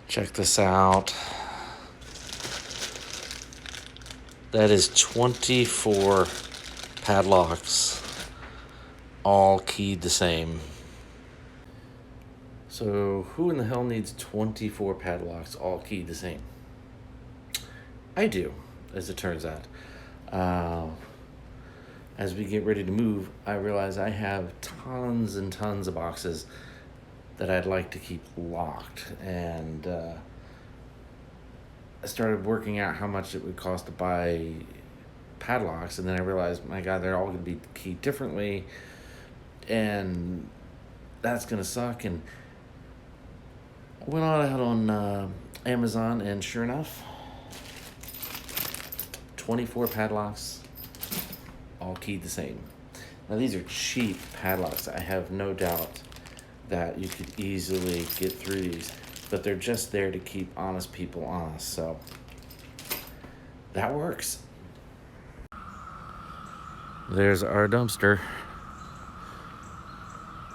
Check this out. That is 24 padlocks, all keyed the same. So who in the hell needs 24 padlocks all keyed the same? I do, as it turns out. As we get ready to move, I realize I have tons and tons of boxes that I'd like to keep locked. And I started working out how much it would cost to buy padlocks, and then I realized, my God, they're all going to be keyed differently, and that's going to suck. And I went on out on Amazon, and sure enough, 24 padlocks, all keyed the same. Now, these are cheap padlocks. I have no doubt that you could easily get through these, but they're just there to keep honest people honest, so that works. There's our dumpster.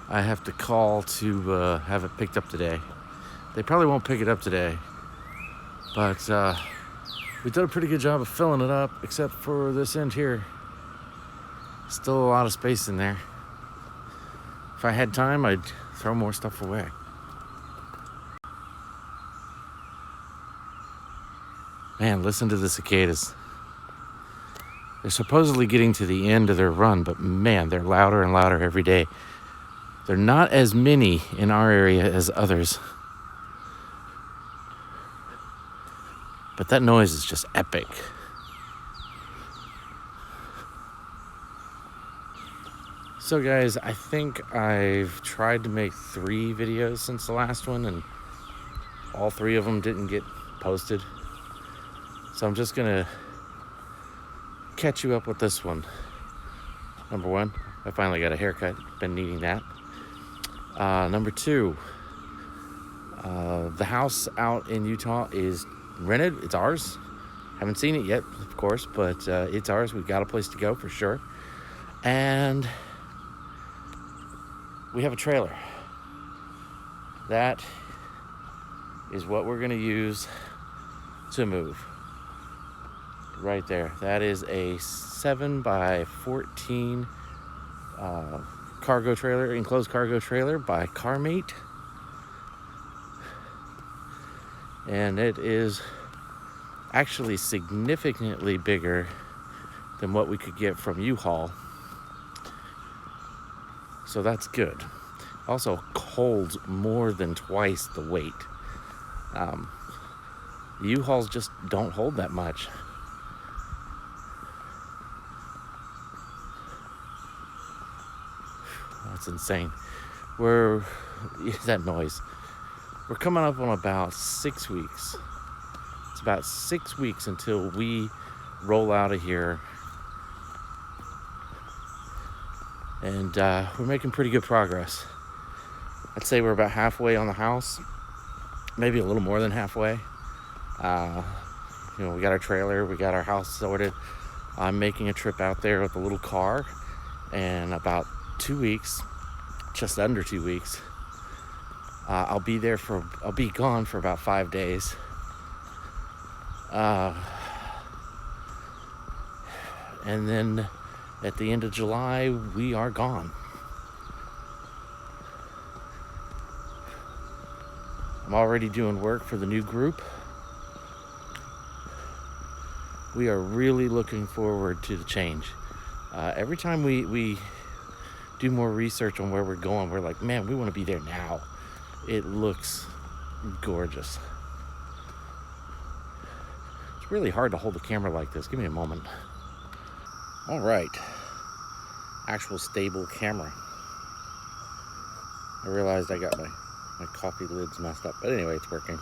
I have to call to have it picked up today. They probably won't pick it up today, but we've done a pretty good job of filling it up, except for this end here. Still a lot of space in there. If I had time, I'd throw more stuff away. Man, listen to the cicadas. They're supposedly getting to the end of their run, but man, they're louder and louder every day. They're not as many in our area as others, but that noise is just epic. So guys, I think I've tried to make 3 videos since the last one, and all 3 of them didn't get posted. So I'm just gonna catch you up with this one. Number 1, I finally got a haircut. Been needing that. Number 2, the house out in Utah is rented. It's ours. Haven't seen it yet, of course, but it's ours. We've got a place to go for sure. And we have a trailer. That is what we're gonna use to move. Right there. That is a 7x14 cargo trailer, enclosed cargo trailer by CarMate. And it is actually significantly bigger than what we could get from U-Haul. So that's good. Also holds more than twice the weight. U-Hauls just don't hold that much. That's insane. That noise. We're coming up on about 6 weeks. It's about 6 weeks until we roll out of here. And we're making pretty good progress. I'd say we're about halfway on the house. Maybe a little more than halfway. We got our trailer. We got our house sorted. I'm making a trip out there with a little car. And about 2 weeks, just under 2 weeks, I'll be gone for about 5 days. And then at the end of July, we are gone. I'm already doing work for the new group. We are really looking forward to the change. Every time we do more research on where we're going, we're like, man, we want to be there now. It looks gorgeous. It's really hard to hold the camera like this. Give me a moment. All right. Actual stable camera. I realized I got my coffee lids messed up, but anyway, it's working.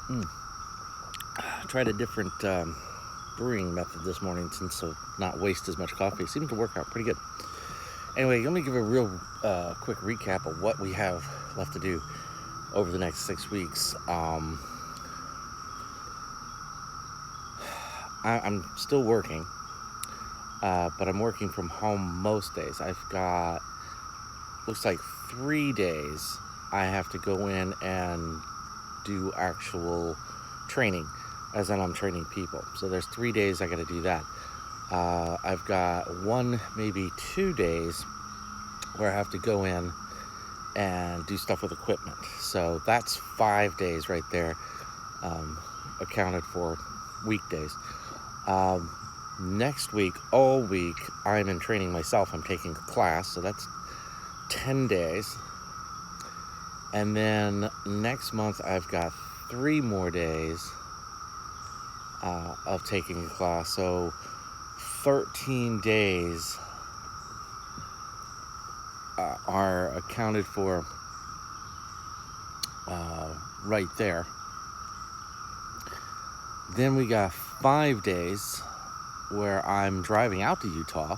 I tried a different brewing method this morning to not waste as much coffee. It seemed to work out pretty good. Anyway, let me give a real quick recap of what we have left to do over the next 6 weeks. I'm still working, but I'm working from home most days. I've got looks like 3 days I have to go in and do actual training, as in I'm training people. So there's 3 days I got to do that. I've got 1, maybe 2 days where I have to go in and do stuff with equipment. So that's 5 days right there, accounted for weekdays. Next week, all week, I'm in training myself. I'm taking a class, so that's 10 days. And then next month, I've got 3 more days of taking a class. So 13 days are accounted for right there. Then we got 5 days where I'm driving out to Utah.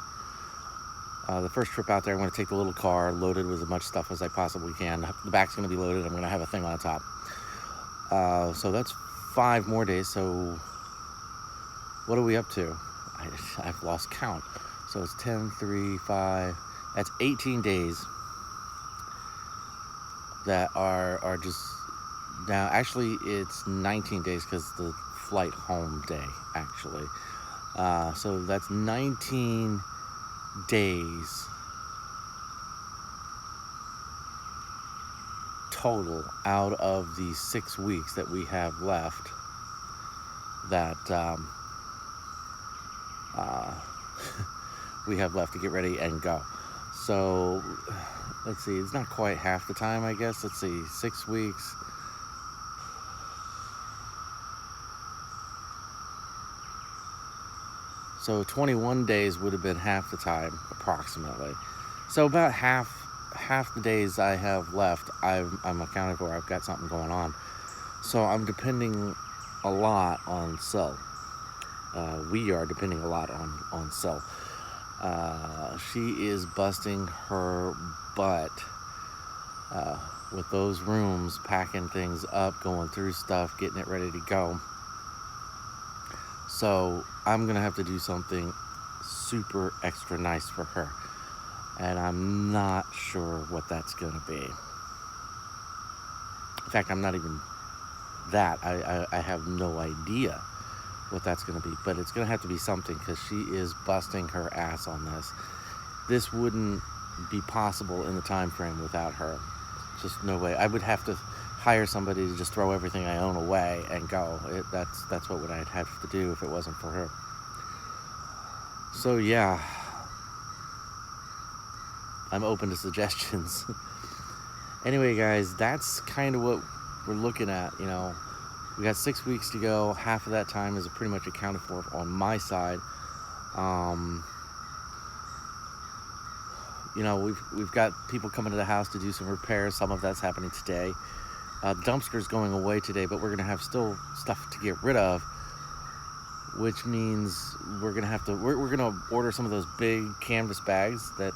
The first trip out there, I'm going to take the little car loaded with as much stuff as I possibly can. The back's going to be loaded. I'm going to have a thing on top. So that's 5 more days. So what are we up to? I've lost count. So it's 10, 3, 5. That's 18 days that are just now. Actually, it's 19 days because the flight home day, actually. So that's 19 days total out of the 6 weeks that we have left that we have left to get ready and go. So let's see, it's not quite half the time, I guess. Let's see, 6 weeks. So 21 days would have been half the time, approximately. So about half the days I have left, I'm accounted for. I've got something going on. So I'm depending a lot on Sil. We are depending a lot on Sil. She is busting her butt with those rooms, packing things up, going through stuff, getting it ready to go. So I'm gonna have to do something super extra nice for her, and I'm not sure what that's gonna be. In fact, I'm not even that. I have no idea what that's gonna be, but it's gonna have to be something because she is busting her ass on this. This wouldn't be possible in the time frame without her. Just no way. I would have to hire somebody to just throw everything I own away and go. That's what I'd have to do if it wasn't for her. So yeah, I'm open to suggestions. Anyway, guys, that's kind of what we're looking at. You know, we got 6 weeks to go. Half of that time is pretty much accounted for on my side. You know, we've got people coming to the house to do some repairs. Some of that's happening today. The dumpster's going away today, but we're going to have still stuff to get rid of, which means we're going to have to, we're going to order some of those big canvas bags that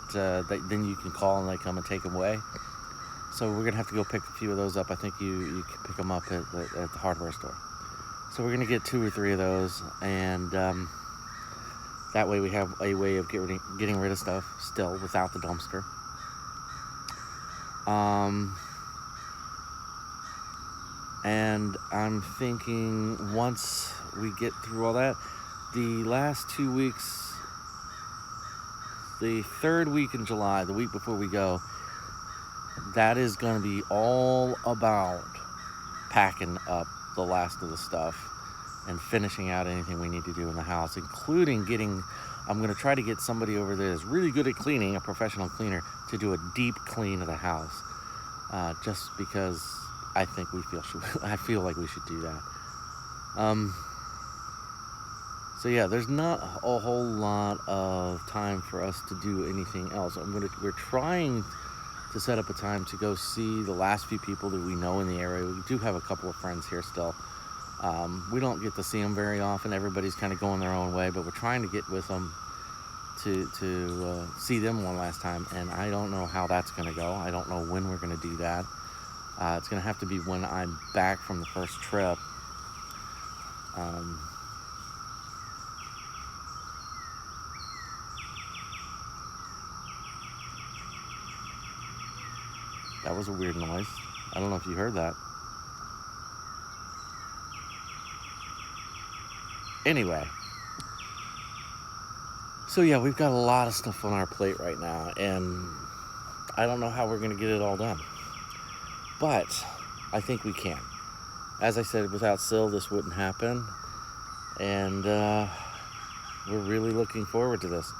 then you can call and they come and take them away. So we're going to have to go pick a few of those up. I think you can pick them up at the hardware store. So we're going to get 2 or 3 of those, and that way we have a way of getting rid of stuff still without the dumpster. And I'm thinking once we get through all that, the last 2 weeks, the 3rd week in July, the week before we go, that is going to be all about packing up the last of the stuff and finishing out anything we need to do in the house, including I'm going to try to get somebody over there that's really good at cleaning, a professional cleaner, to do a deep clean of the house, just because I think I feel like we should do that. So yeah, there's not a whole lot of time for us to do anything else. We're trying to set up a time to go see the last few people that we know in the area. We do have a couple of friends here still. We don't get to see them very often. Everybody's kind of going their own way, but we're trying to get with them to see them one last time, and I don't know how that's going to go. I don't know when we're going to do that. It's going to have to be when I'm back from the first trip. That was a weird noise. I don't know if you heard that. Anyway, so yeah, we've got a lot of stuff on our plate right now, and I don't know how we're going to get it all done. But I think we can. As I said, without Sil, this wouldn't happen. And we're really looking forward to this.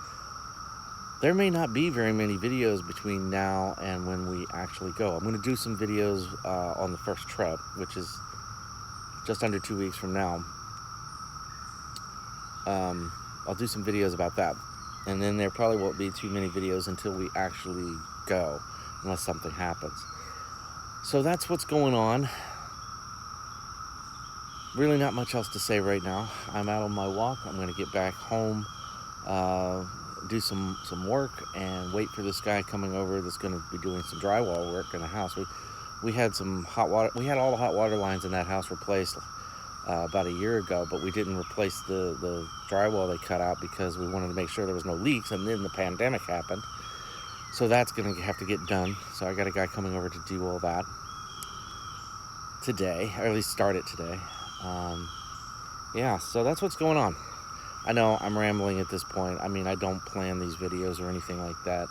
There may not be very many videos between now and when we actually go. I'm going to do some videos on the first trip, which is just under 2 weeks from now. I'll do some videos about that. And then there probably won't be too many videos until we actually go, unless something happens. So that's what's going on. Really not much else to say right now. I'm out on my walk. I'm going to get back home, do some work, and wait for this guy coming over that's going to be doing some drywall work in the house. We had some hot water. We had all the hot water lines in that house replaced about a year ago, but we didn't replace the drywall they cut out because we wanted to make sure there was no leaks, and then the pandemic happened. So that's going to have to get done. So I got a guy coming over to do all that today, or at least start it today. Yeah, so that's what's going on. I know I'm rambling at this point. I mean, I don't plan these videos or anything like that.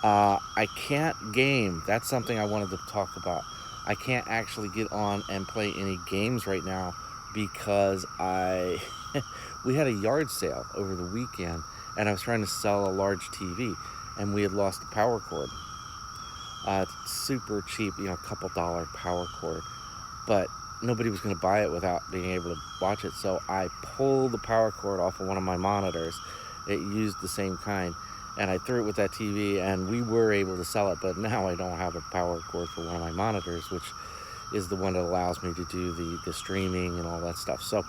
I can't game. That's something I wanted to talk about. I can't actually get on and play any games right now because we had a yard sale over the weekend, and I was trying to sell a large TV, and we had lost the power cord. Super cheap, a couple dollar power cord, but nobody was going to buy it without being able to watch it. So I pulled the power cord off of one of my monitors. It used the same kind, and I threw it with that TV, and we were able to sell it. But now I don't have a power cord for one of my monitors, which is the one that allows me to do the streaming and all that stuff. So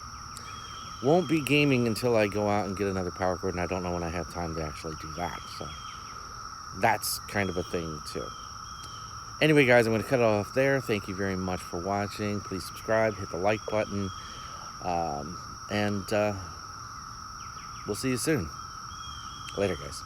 won't be gaming until I go out and get another power cord, and I don't know when I have time to actually do that. So that's kind of a thing too. Anyway, guys, I'm going to cut it off there. Thank you very much for watching. Please subscribe, hit the like button, and we'll see you soon. Later, guys.